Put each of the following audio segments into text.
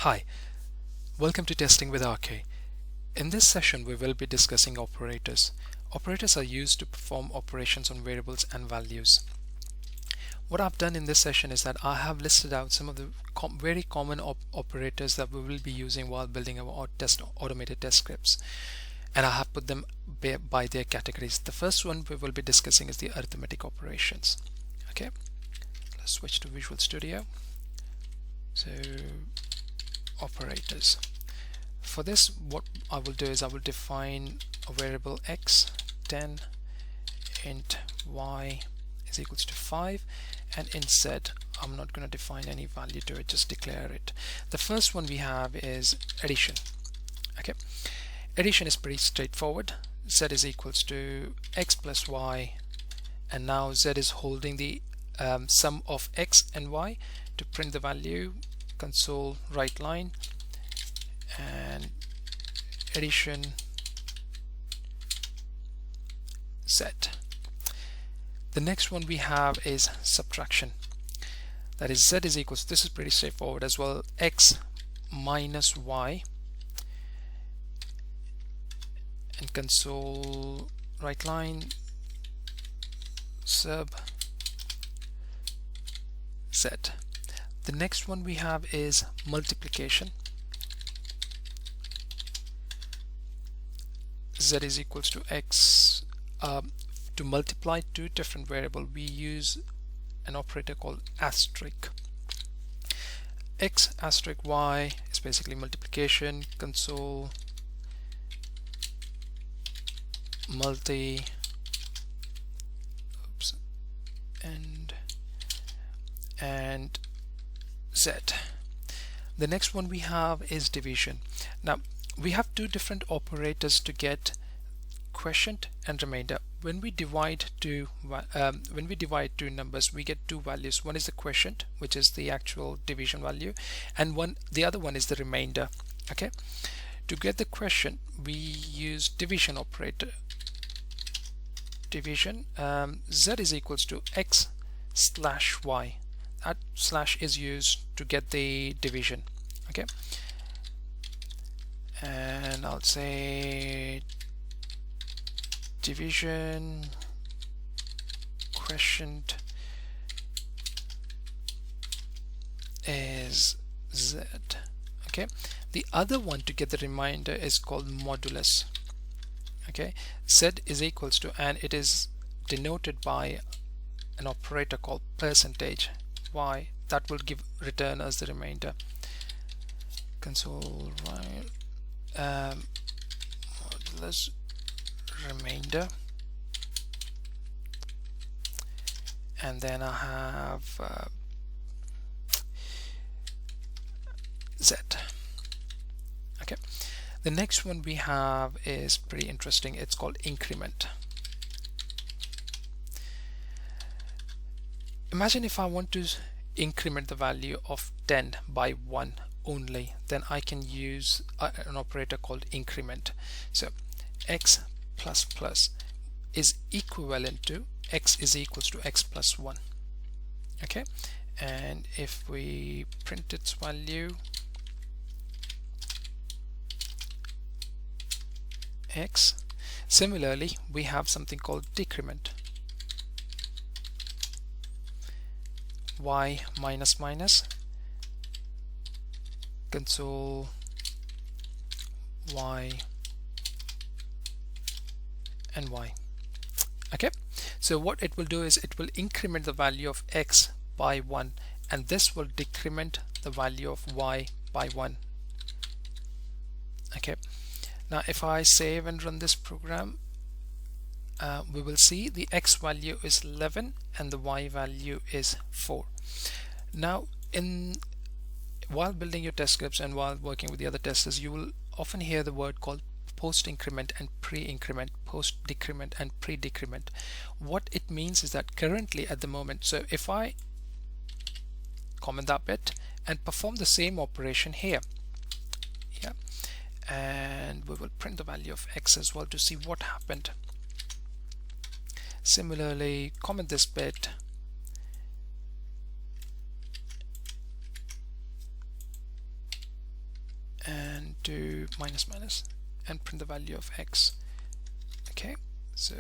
Hi, welcome to Testing with RK. In this session we will be discussing operators. Operators are used to perform operations on variables and values. What I've done in this session is that I have listed out some of the very common operators that we will be using while building our automated test scripts, and I have put them by their categories. The first one we will be discussing is the arithmetic operations. Okay, let's switch to Visual Studio. So operators. For this, what I will do is I will define a variable x, 10, int y is equals to 5, and in z I'm not going to define any value to it, just declare it. The first one we have is addition. Okay, addition is pretty straightforward. Z is equals to x plus y, and now z is holding the sum of x and y. To print the value, console write line and addition z. The next one we have is subtraction. That is z is equals, this is pretty straightforward as well, x minus y, and console write line sub z. The next one we have is multiplication. Z is equals to x. To multiply two different variables, we use an operator called asterisk. X asterisk y is basically multiplication. Console multi and z. The next one we have is division. Now we have two different operators to get quotient and remainder. When we divide two numbers, we get two values. One is the quotient, which is the actual division value, and the other one is the remainder. Okay, to get the quotient we use division operator. Division, z is equals to x slash y. That slash is used to get the division. Okay, and I'll say division quotient is z. Okay, the other one to get the remainder is called modulus. Okay, z is equals to, and it is denoted by an operator called percentage y that will return us the remainder. Console right modulus remainder, and then I have z. Okay, the next one we have is pretty interesting. It's called increment. Imagine if I want to increment the value of 10 by 1 only, then I can use an operator called increment. So x plus plus is equivalent to x is equals to x plus 1. Okay, and if we print its value x, similarly we have something called decrement. Y minus minus, console y and y. Okay, so what it will do is it will increment the value of x by 1, and this will decrement the value of y by 1. Okay, now if I save and run this program, we will see the x value is 11 and the y value is 4. Now while building your test scripts and while working with the other testers, you will often hear the word called post increment and pre-increment, post decrement and pre-decrement. What it means is that currently at the moment, so if I comment that bit and perform the same operation here, yeah, and we will print the value of x as well to see what happened. Similarly, comment this bit do minus minus and print the value of x. Okay, so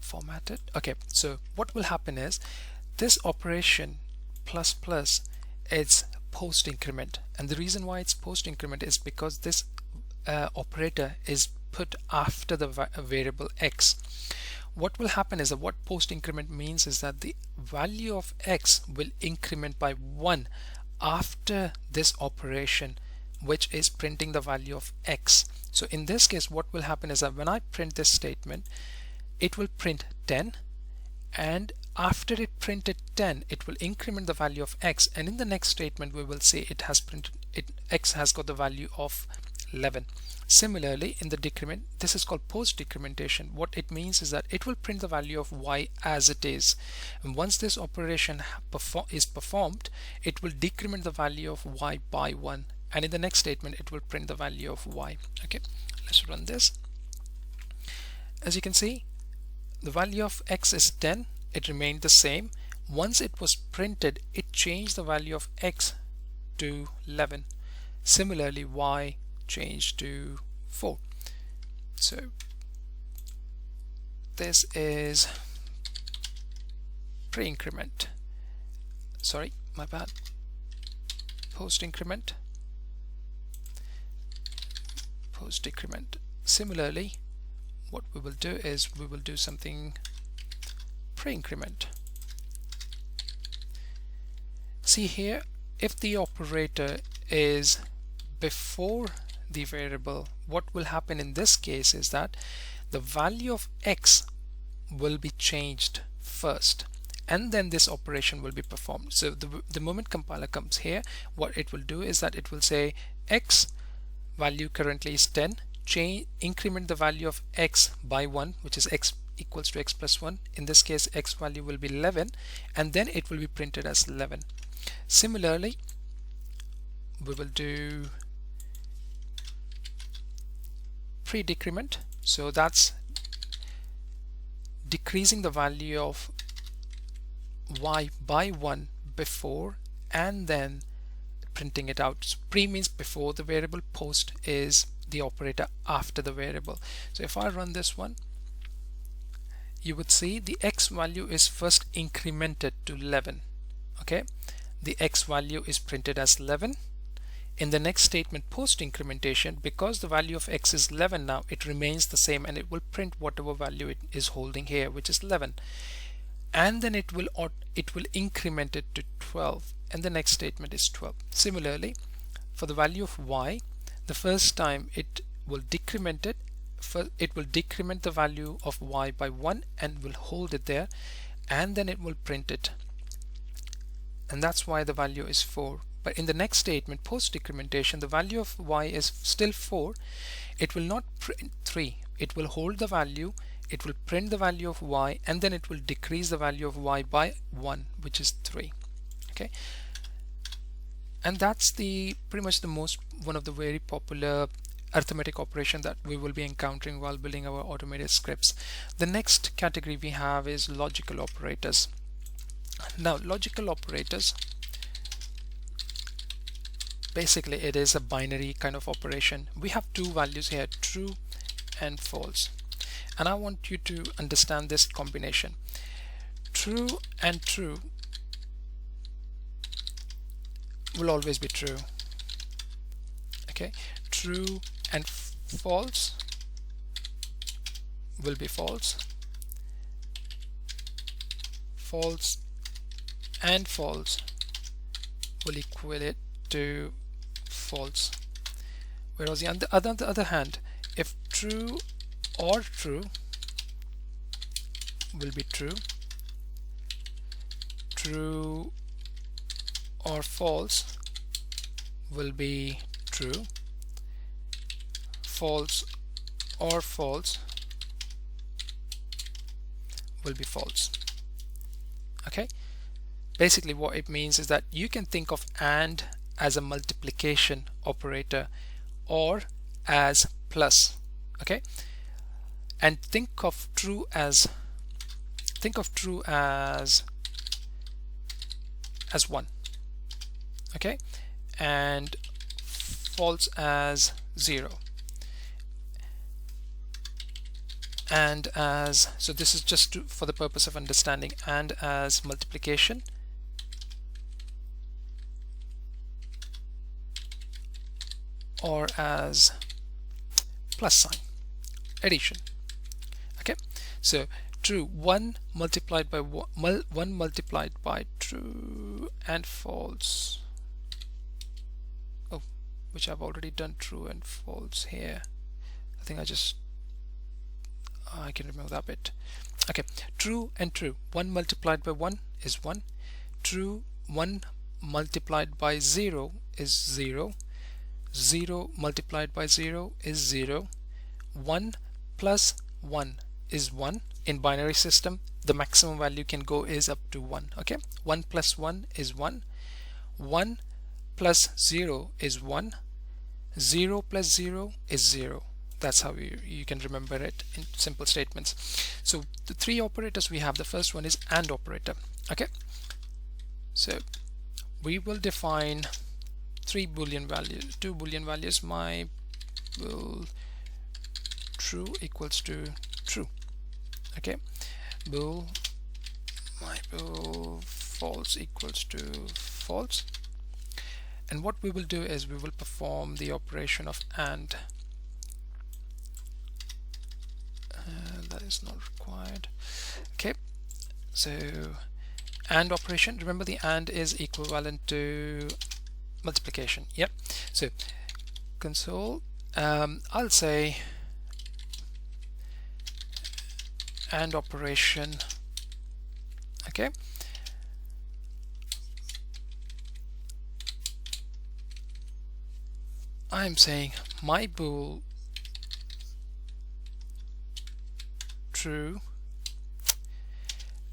format it. Okay, so what will happen is this operation plus plus, it's post increment, and the reason why it's post increment is because this operator is put after the variable x. What will happen is that what post increment means is that the value of x will increment by 1 after this operation, which is printing the value of x. So in this case, what will happen is that when I print this statement, it will print 10, and after it printed 10, it will increment the value of x, and in the next statement we will say it has printed x has got the value of 11. Similarly, in the decrement, this is called post decrementation. What it means is that it will print the value of y as it is, and once this operation is performed, it will decrement the value of y by 1, and in the next statement it will print the value of y. Okay, let's run this. As you can see, the value of x is 10. It remained the same. Once it was printed, it changed the value of x to 11. Similarly, y changed to 4. So this is pre-increment. Sorry, my bad. Post increment, post decrement. Similarly, what we will do is we will do something pre-increment. See here, if the operator is before the variable, what will happen in this case is that the value of x will be changed first, and then this operation will be performed. So the moment compiler comes here, what it will do is that it will say x value currently is 10, increment the value of x by 1, which is x equals to x plus 1. In this case, x value will be 11, and then it will be printed as 11. Similarly, we will do pre-decrement. So that's decreasing the value of y by 1 before and then printing it out. So pre means before the variable, post is the operator after the variable. So if I run this one, you would see the x value is first incremented to 11. Okay, the x value is printed as 11. In the next statement, post incrementation, because the value of x is 11 now, it remains the same and it will print whatever value it is holding here, which is 11, and then it will increment it to 12, and the next statement is 12. Similarly, for the value of y, the first time it will decrement it, it will decrement the value of y by 1 and will hold it there, and then it will print it, and that's why the value is 4. But in the next statement, post decrementation, the value of y is still 4. It will not print 3. It will hold the value, it will print the value of y, and then it will decrease the value of y by 1, which is 3. Okay, and that's pretty much one of the very popular arithmetic operation that we will be encountering while building our automated scripts. The next category we have is logical operators. Now, logical operators, basically it is a binary kind of operation. We have two values here, true and false, and I want you to understand this combination. True and true will always be true. Okay, true and false will be false. False and false will equal it to false. Whereas on the other hand, if true or true will be true, true or false will be true, false or false will be false. Okay, basically what it means is that you can think of AND as a multiplication operator or as plus. Okay, and think of true as 1. Okay, and false as 0. And as, so this is just for the purpose of understanding, and as multiplication, or as plus sign, addition. Okay, so true, 1 multiplied by 1 multiplied by true, and false, oh, which I've already done true and false here. I think I can remove that bit. Okay, true and true, 1 multiplied by 1 is 1, true, 1 multiplied by 0 is 0, 0 multiplied by 0 is 0, 1 plus 1 is 1. In binary system, the maximum value can go is up to 1. Okay, 1 plus 1 is 1, 1 plus 0 is 1, 0 plus 0 is 0. That's how you can remember it in simple statements. So the 3 operators we have, the first one is AND operator. Okay, so we will define 3 boolean values, 2 boolean values. My bool true equals to true. Okay, bool, my bool false equals to false. And what we will do is we will perform the operation of AND. That is not required. Okay, so AND operation, remember the AND is equivalent to multiplication. Yep, so console, I'll say AND operation. Okay, I'm saying my bool true,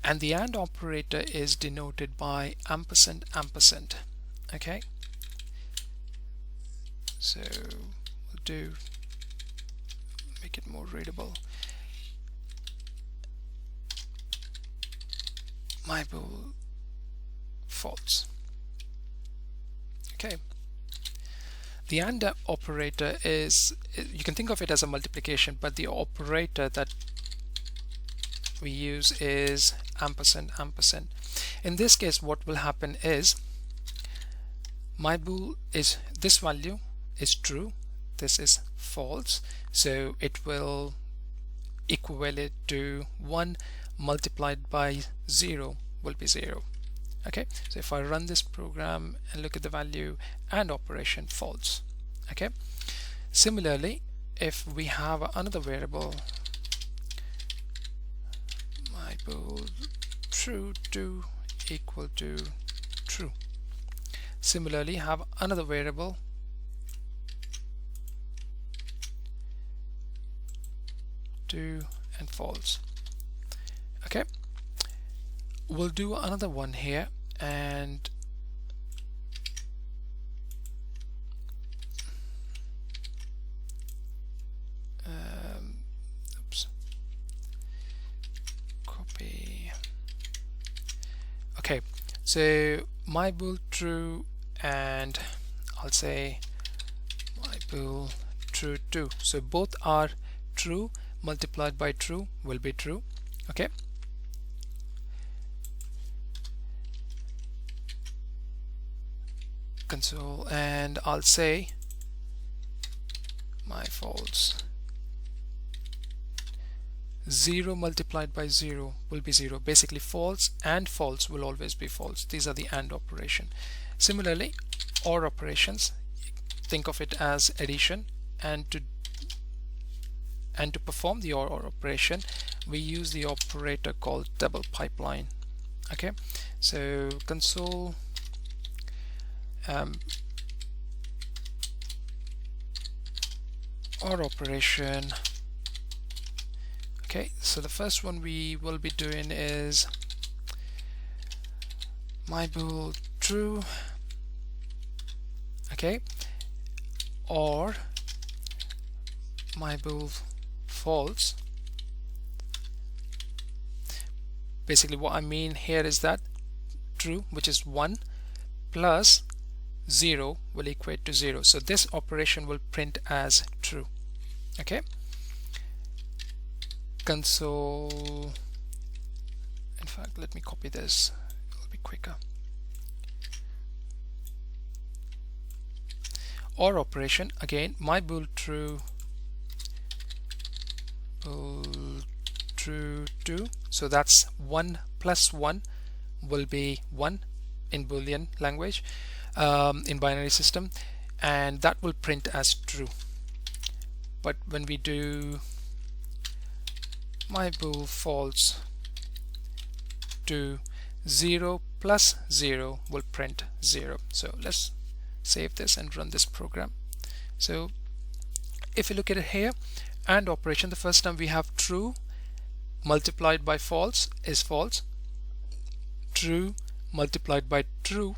and the AND operator is denoted by ampersand ampersand. Okay, so we'll make it more readable. My bool false. Okay, the AND operator is, you can think of it as a multiplication, but the operator that we use is ampersand ampersand. In this case, what will happen is my bool is, this value is true, this is false, so it will equivalent to 1 multiplied by 0 will be 0. Okay, so if I run this program and look at the value, AND operation false. Okay, similarly, if we have another variable, my bool true to equal to true, similarly have another variable true and false. Okay, we'll do another one here, and oops, copy. Okay, so my bool true, and I'll say my bool true too. So both are true multiplied by true will be true. Okay, console, and I'll say my false, 0 multiplied by 0 will be 0. Basically false and false will always be false. These are the AND operation. Similarly, OR operations, think of it as addition, and to perform the OR operation we use the operator called double pipeline. Okay, so console, OR operation. Okay, so the first one we will be doing is my bool true, okay, or my bool false. Basically what I mean here is that true, which is 1 plus 0 will equate to 0. So this operation will print as true. Okay, console, in fact let me copy this, it'll be quicker. OR operation, again, my bool true, bool true 2, so that's 1 plus 1 will be 1 in Boolean language, in binary system, and that will print as true. But when we do my bool false to 0 plus 0 will print 0. So let's save this and run this program. So if you look at it here, AND operation, the first time we have true multiplied by false is false, true multiplied by true,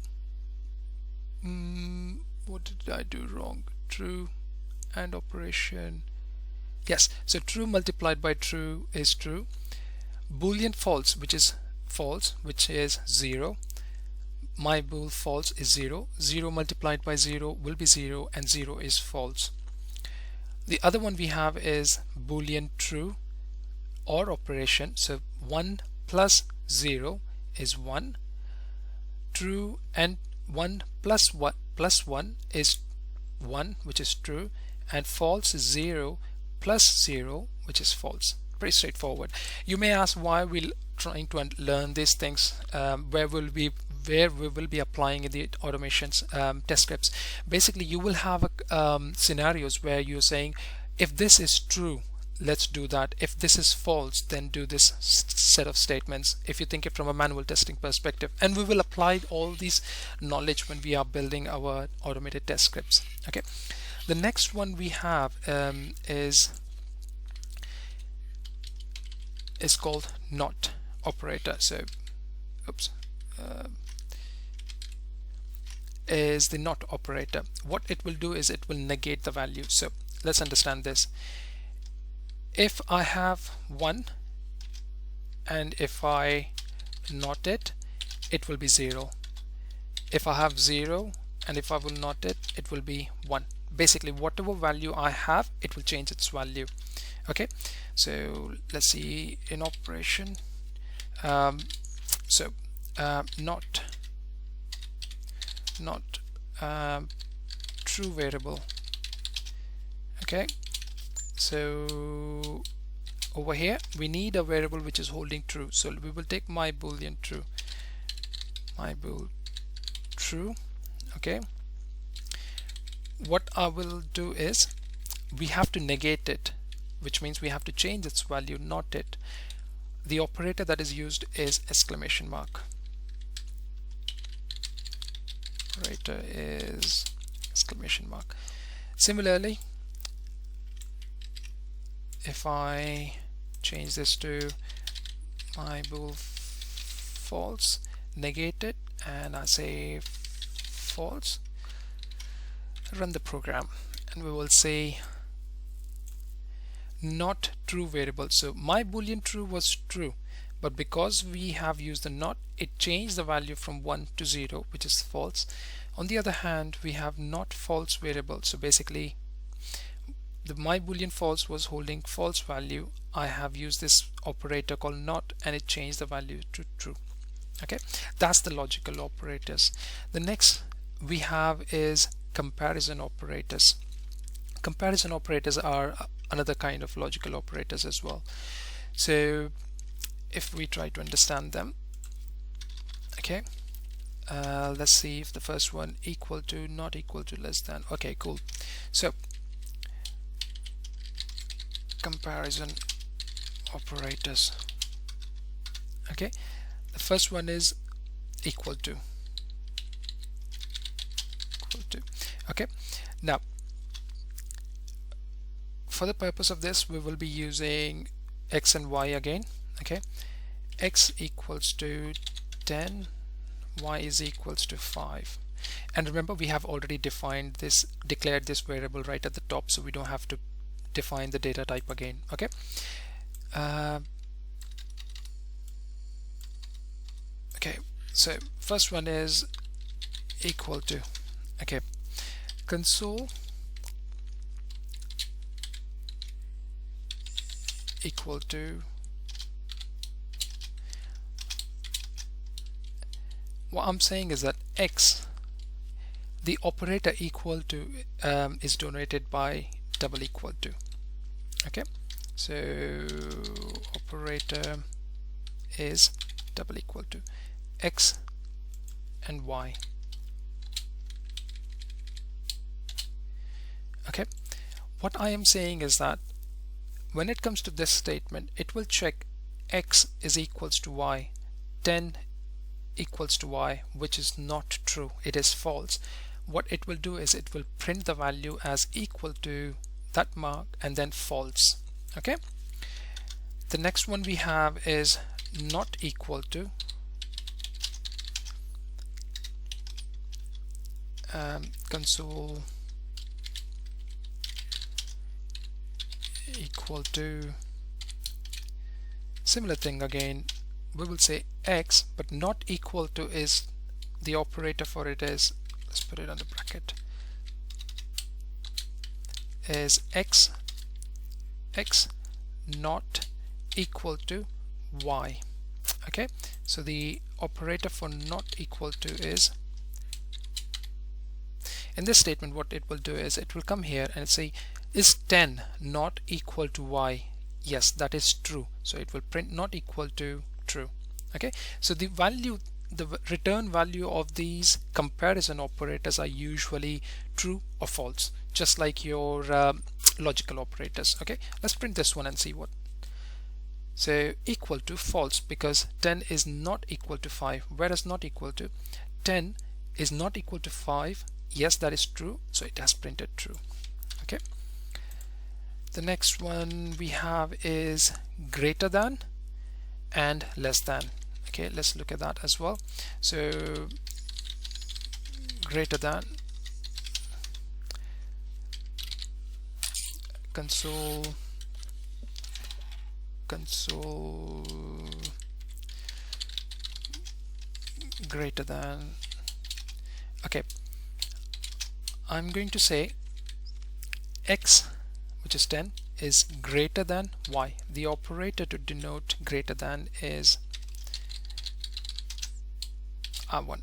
what did I do wrong? True AND operation, yes, so true multiplied by true is true, Boolean false, which is false, which is 0, my bool false is 0, 0 multiplied by 0 will be 0, and 0 is false. The other one we have is Boolean true OR operation, so 1 plus 0 is 1, true, and 1 plus 1 is 1, which is true, and false is 0 plus 0, which is false. Pretty straightforward. You may ask why we're trying to learn these things, where we will be applying in the automations test scripts. Basically, you will have scenarios where you're saying, if this is true, let's do that. If this is false, then do this set of statements, if you think it from a manual testing perspective. And we will apply all these knowledge when we are building our automated test scripts. Okay, the next one we have is called NOT operator. So oops, is the NOT operator. What it will do is it will negate the value. So let's understand this. If I have 1 and if I NOT it, it will be 0. If I have 0 and if I will NOT it, it will be 1. Basically, whatever value I have, it will change its value. Okay, so let's see in operation. Not true variable. Okay, so over here we need a variable which is holding true, so we will take my boolean true, my bool true. Okay, what I will do is we have to negate it, which means we have to change its value, not it. The operator that is used is exclamation mark. Operator is exclamation mark. Similarly, if I change this to my bool false, negate it, and I say false, run the program, and we will say not true variable. So my boolean true was true, but because we have used the not, it changed the value from 1 to 0, which is false. On the other hand, we have not false variable, so basically the my boolean false was holding false value. I have used this operator called not, and it changed the value to true. Okay, that's the logical operators. The next we have is comparison operators. Comparison operators are another kind of logical operators as well. So if we try to understand them, okay, let's see if the first one equal to, not equal to, less than. Okay, cool. So comparison operators. Okay, the first one is equal to. Okay, now for the purpose of this, we will be using x and y again. Okay, x equals to 10, y is equals to 5. And remember, we have already defined this, declared this variable right at the top, so we don't have to define the data type again. Okay, okay, so first one is equal to. Okay, console equal to, what I'm saying is that x, the operator equal to is denoted by double equal to. Okay, so operator is double equal to x and y. Okay, what I am saying is that when it comes to this statement, it will check x is equals to y, 10 equals to y, which is not true, it is false. What it will do is it will print the value as equal to that mark and then false. Okay, the next one we have is not equal to, console equal to, similar thing again, we will say x, but not equal to is the operator for it is, let's put it under bracket, is x not equal to y. Okay, so the operator for not equal to is, in this statement what it will do is it will come here and say, is 10 not equal to y? Yes, that is true, so it will print not equal to true. Okay, so the value, the return value of these comparison operators are usually true or false, just like your logical operators. Okay, let's print this one and see what. So equal to false, because 10 is not equal to 5. Whereas not equal to, 10 is not equal to 5. Yes, that is true, so it has printed true. Okay, the next one we have is greater than and less than. Okay, let's look at that as well. So greater than, console greater than. Okay, I'm going to say x, which is 10, is greater than y. The operator to denote greater than is R1,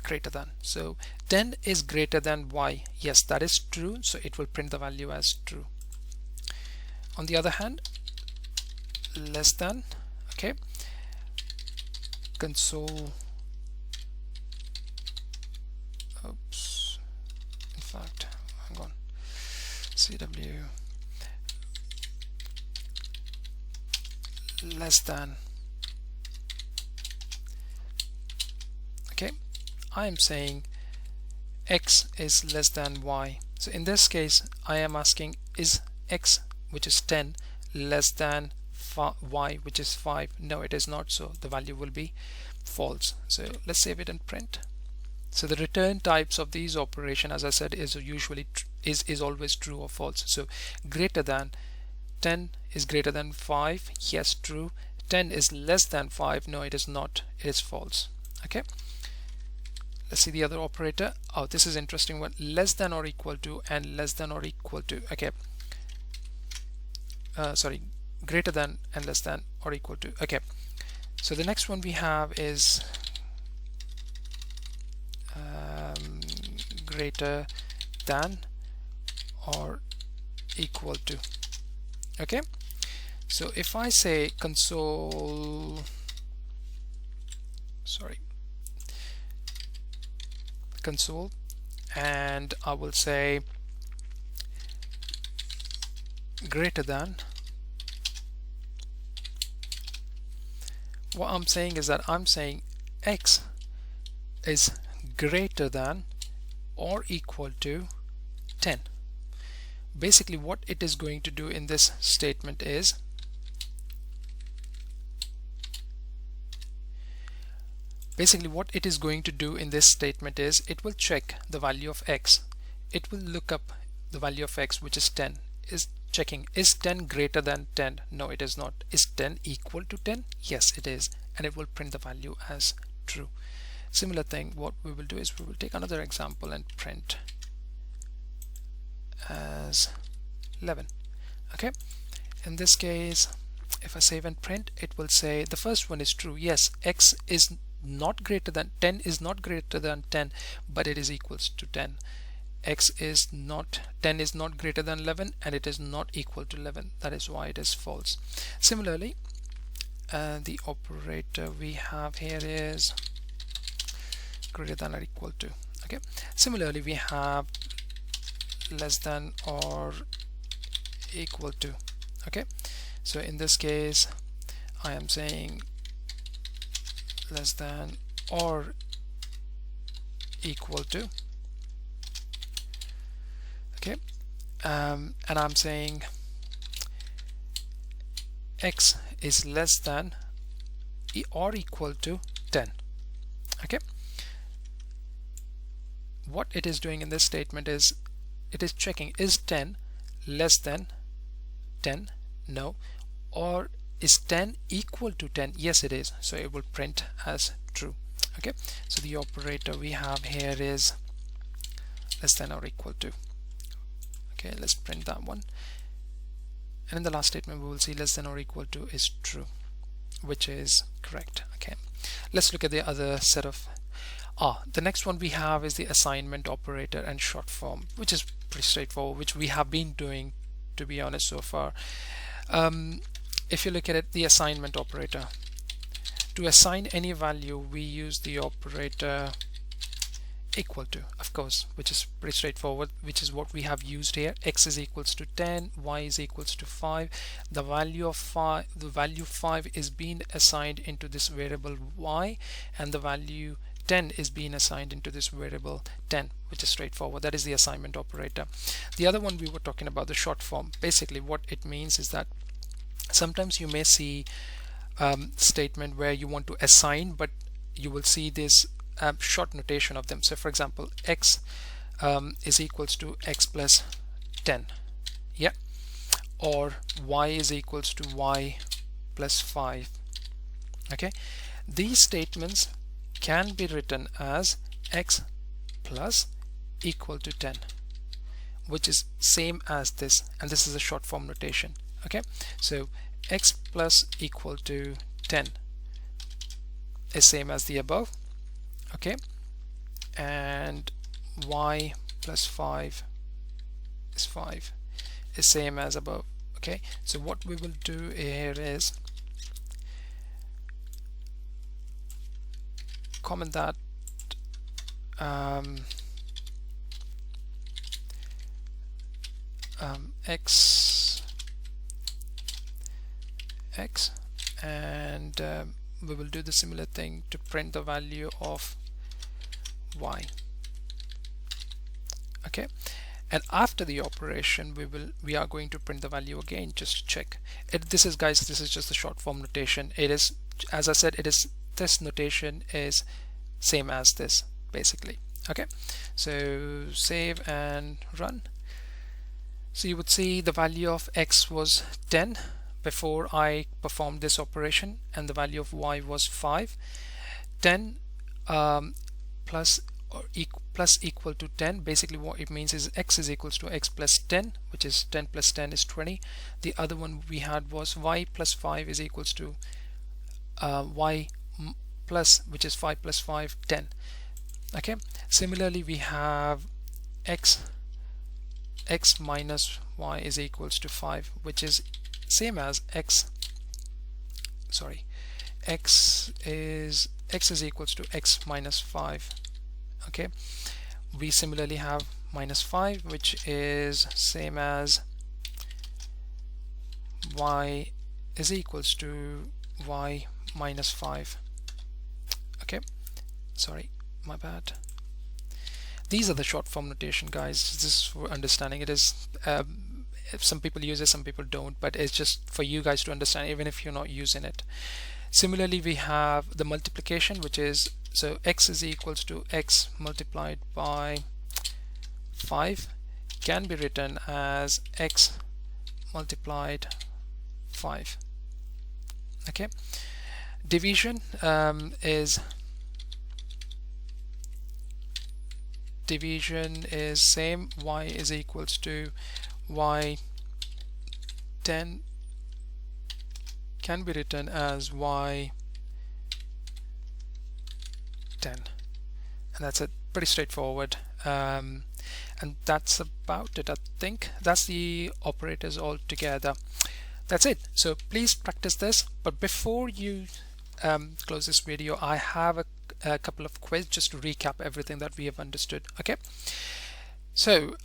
greater than. So 10 is greater than y. Yes, that is true, so it will print the value as true. On the other hand, less than. Okay, console, oops, in fact, hang on, CW less than. Okay, I am saying x is less than y. So in this case I am asking, is x, which is 10, less than y, which is 5? No, it is not, so the value will be false. So let's save it and print. So the return types of these operation, as I said, is usually is always true or false. So greater than, 10 is greater than 5. Yes, true. 10 is less than 5. No, it is not, it is false. Okay, let's see the other operator. Oh, this is interesting one, less than or equal to and less than or equal to. Okay, sorry, greater than and less than or equal to. Okay, so the next one we have is greater than or equal to. Okay, so if I say console, sorry, console, and I will say greater than, what I'm saying is that I'm saying x is greater than or equal to 10. Basically what it is going to do in this statement is, it will check the value of x. It will look up the value of x, which is 10, is checking, is 10 greater than 10? No, it is not. Is 10 equal to 10? Yes, it is, and it will print the value as true. Similar thing, what we will do is we will take another example and print as 11. Okay, in this case, if I save and print, it will say the first one is true. Yes, x is not greater than 10 is not greater than 10, but it is equals to 10. X is not 10 is not greater than 11, and it is not equal to 11. That is why it is false. Similarly, the operator we have here is greater than or equal to. Okay, similarly we have less than or equal to. Okay, so in this case I am saying less than or equal to. Okay, and I'm saying x is less than or equal to 10. Okay, what it is doing in this statement is it is checking, is 10 less than 10? No. Or is 10 equal to 10? Yes, it is, so it will print as true. Okay, so the operator we have here is less than or equal to. Okay, let's print that one, and in the last statement we will see less than or equal to is true, which is correct. Okay, let's look at the other set of the next one we have is the assignment operator and short form, which is pretty straightforward, which we have been doing, to be honest, so far. If you look at it, the assignment operator, to assign any value we use the operator equal to, of course, which is pretty straightforward, which is what we have used here. X is equals to 10, y is equals to 5. The value of 5 is being assigned into this variable y, and the value 10 is being assigned into this variable 10, which is straightforward. That is the assignment operator. The other one we were talking about, the short form. Basically what it means is that sometimes you may see statement where you want to assign, but you will see this short notation of them. So for example, x is equals to x plus 10, yeah, or y is equals to y plus 5. Okay, these statements can be written as x plus equal to 10, which is same as this, and this is a short form notation. Okay, so x plus equal to 10 is same as the above. Okay, and y plus 5 is 5 is same as above. Okay, so what we will do here is comment that x, and we will do the similar thing to print the value of y. Okay, and after the operation we are going to print the value again, just to check it. This is, guys, this is just the short form notation. It is, as I said, it is, this notation is same as this basically. Okay, so save and run. So you would see the value of x was 10 before I performed this operation, and the value of y was 5. 10 plus equal to 10. Basically what it means is x is equals to x plus 10, which is 10 plus 10 is 20. The other one we had was y plus 5 is equals to y plus, which is 5 plus 5, 10. Okay, similarly we have x minus y is equals to 5, which is same as x is equals to x minus 5. Okay, we similarly have minus 5, which is same as y is equals to y minus 5. Okay, sorry, my bad. These are the short form notation, guys. This is for understanding. It is some people use it, some people don't, but it's just for you guys to understand, even if you're not using it. Similarly, we have the multiplication, which is, so x is equals to x multiplied by 5 can be written as x multiplied 5. Okay, division is division is same, y is equals to y 10 can be written as y 10, and that's it. Pretty straightforward. And that's about it. I think that's the operators all together. That's it. So please practice this, but before you close this video, I have a couple of quizzes just to recap everything that we have understood. Okay, so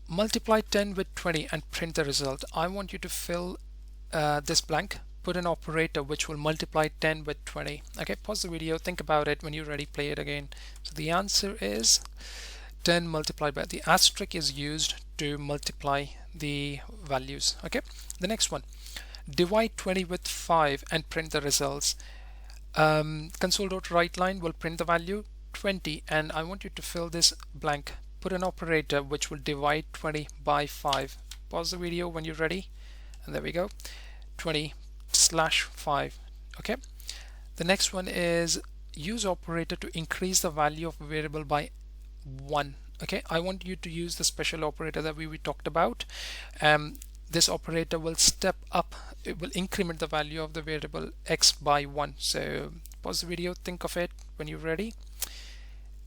multiply 10 with 20 and print the result. I want you to fill this blank, put an operator which will multiply 10 with 20. Okay, pause the video, think about it. When you're ready, play it again. So the answer is 10 multiplied by, the asterisk is used to multiply the values. Okay, the next one, divide 20 with 5 and print the results. Console.write line will print the value 20, and I want you to fill this blank, put an operator which will divide 20 by 5. Pause the video when you're ready, and there we go, 20/5. Okay, the next one is use operator to increase the value of a variable by 1. Okay, I want you to use the special operator that we talked about. This operator will step up, it will increment the value of the variable x by 1. So pause the video, think of it when you're ready,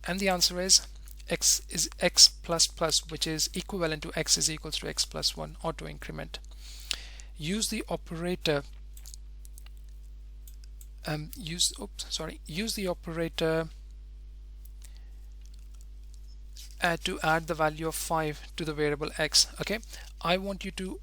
and the answer is x is x plus plus, which is equivalent to x is equals to x plus 1, auto increment. Use the operator use the operator to add the value of 5 to the variable x. Okay, I want you to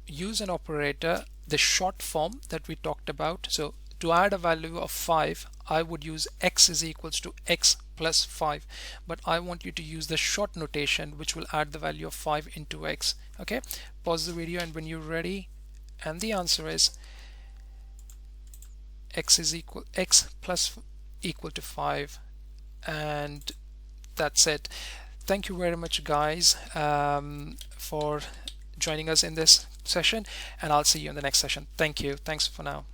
use an operator, the short form that we talked about. So to add a value of 5, I would use x is equals to x plus 5, but I want you to use the short notation which will add the value of 5 into x. Okay, pause the video and when you're ready, and the answer is x plus equal to 5, and that's it. Thank you very much, guys, for joining us in this session, and I'll see you in the next session. Thank you. Thanks for now.